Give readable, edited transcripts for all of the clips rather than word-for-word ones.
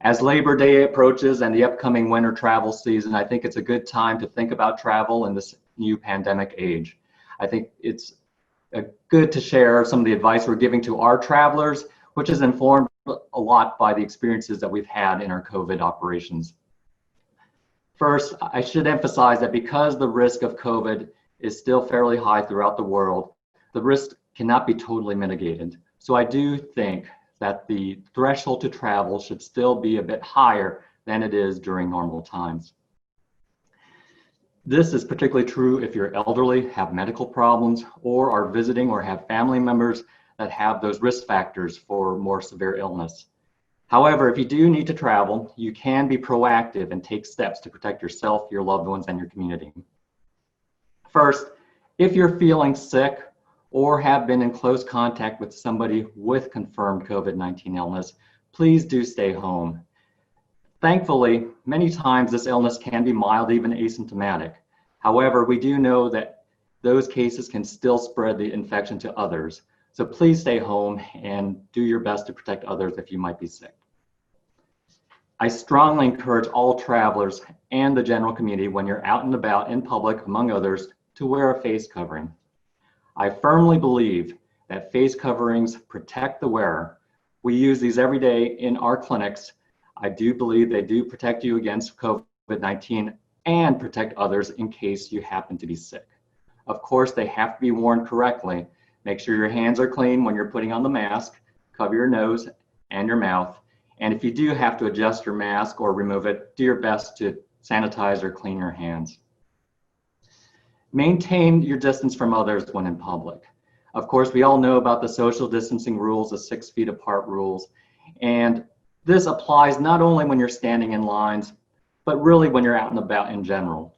As Labor Day approaches and the upcoming winter travel season, I think it's a good time to think about travel in this new pandemic age. I think it's good to share some of the advice we're giving to our travelers, which is informed a lot by the experiences that we've had in our COVID operations. First, I should emphasize that because the risk of COVID is still fairly high throughout the world, the risk cannot be totally mitigated. So I do think that the threshold to travel should still be a bit higher than it is during normal times. This is particularly true if you're elderly, have medical problems, or are visiting or have family members that have those risk factors for more severe illness. However, if you do need to travel, you can be proactive and take steps to protect yourself, your loved ones, and your community. First, if you're feeling sick or have been in close contact with somebody with confirmed COVID-19 illness, please do stay home. Thankfully, many times this illness can be mild, even asymptomatic. However, we do know that those cases can still spread the infection to others. So please stay home and do your best to protect others if you might be sick. I strongly encourage all travelers and the general community, when you're out and about in public, among others, to wear a face covering. I firmly believe that face coverings protect the wearer. We use these every day in our clinics. I do believe they do protect you against COVID-19 and protect others in case you happen to be sick. Of course, they have to be worn correctly. Make sure your hands are clean when you're putting on the mask, cover your nose and your mouth. And if you do have to adjust your mask or remove it, do your best to sanitize or clean your hands. Maintain your distance from others when in public. Of course, we all know about the social distancing rules, the 6 feet apart rules. And this applies not only when you're standing in lines, but really when you're out and about in general.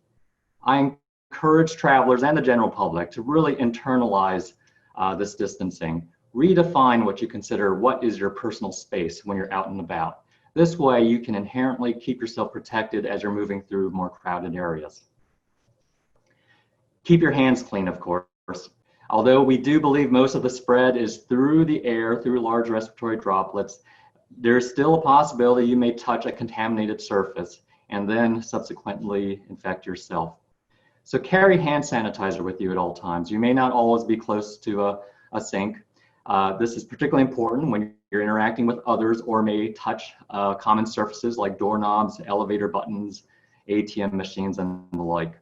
I encourage travelers and the general public to really internalize this distancing. Redefine what you consider what is your personal space when you're out and about. This way you can inherently keep yourself protected as you're moving through more crowded areas. Keep your hands clean, of course. Although we do believe most of the spread is through the air, through large respiratory droplets, there's still a possibility you may touch a contaminated surface and then subsequently infect yourself. So carry hand sanitizer with you at all times. You may not always be close to a sink. This is particularly important when you're interacting with others or may touch common surfaces like doorknobs, elevator buttons, ATM machines, and the like.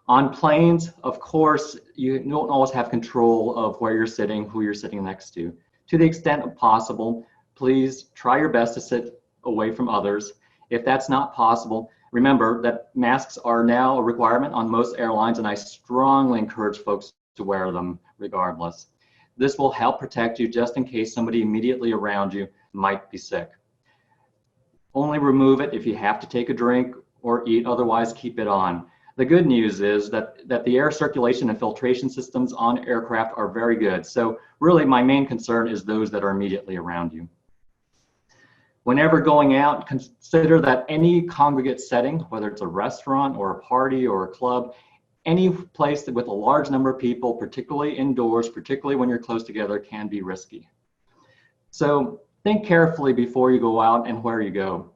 On planes, of course, you don't always have control of where you're sitting, who you're sitting next to. To the extent possible, please try your best to sit away from others. If that's not possible, remember that masks are now a requirement on most airlines, and I strongly encourage folks to wear them regardless. This will help protect you just in case somebody immediately around you might be sick. Only remove it if you have to take a drink or eat, otherwise keep it on. The good news is that the air circulation and filtration systems on aircraft are very good. So really my main concern is those that are immediately around you. Whenever going out, consider that any congregate setting, whether it's a restaurant or a party or a club, any place with a large number of people, particularly indoors, particularly when you're close together, can be risky. So think carefully before you go out and where you go.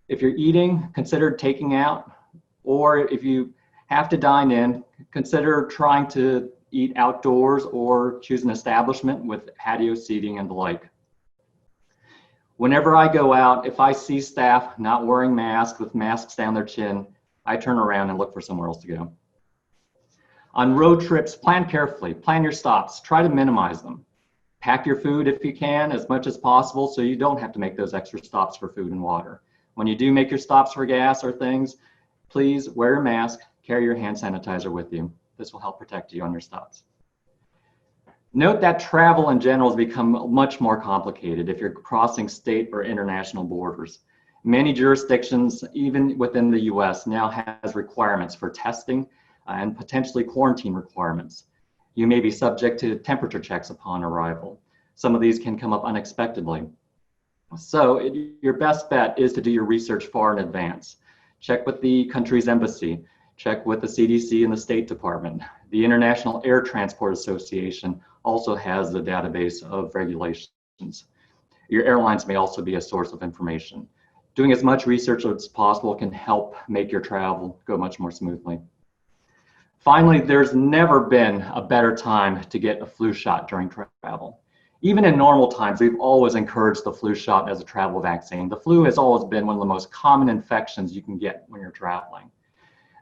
If you're eating, consider taking out, or if you have to dine in, consider trying to eat outdoors or choose an establishment with patio seating and the like. Whenever I go out, if I see staff not wearing masks with masks down their chin, I turn around and look for somewhere else to go. On road trips, plan carefully, plan your stops, try to minimize them. Pack your food if you can, as much as possible, so you don't have to make those extra stops for food and water. When you do make your stops for gas or things, please wear your mask, carry your hand sanitizer with you. This will help protect you on your stops. Note that travel in general has become much more complicated if you're crossing state or international borders. Many jurisdictions, even within the US, now has requirements for testing and potentially quarantine requirements. You may be subject to temperature checks upon arrival. Some of these can come up unexpectedly. So your best bet is to do your research far in advance. Check with the country's embassy, check with the CDC and the State Department. The International Air Transport Association also has the database of regulations. Your airlines may also be a source of information. Doing as much research as possible can help make your travel go much more smoothly. Finally, there's never been a better time to get a flu shot during travel. Even in normal times, we've always encouraged the flu shot as a travel vaccine. The flu has always been one of the most common infections you can get when you're traveling.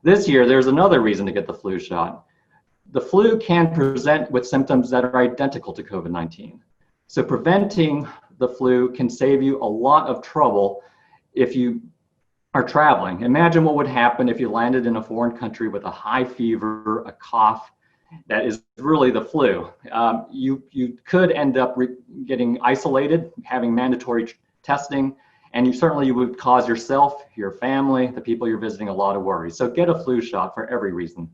This year, there's another reason to get the flu shot. The flu can present with symptoms that are identical to COVID-19. So preventing the flu can save you a lot of trouble if you are traveling. Imagine what would happen if you landed in a foreign country with a high fever, a cough, that is really the flu. You could end up getting isolated, having mandatory testing, and you would cause yourself, your family, the people you're visiting a lot of worry. So get a flu shot for every reason.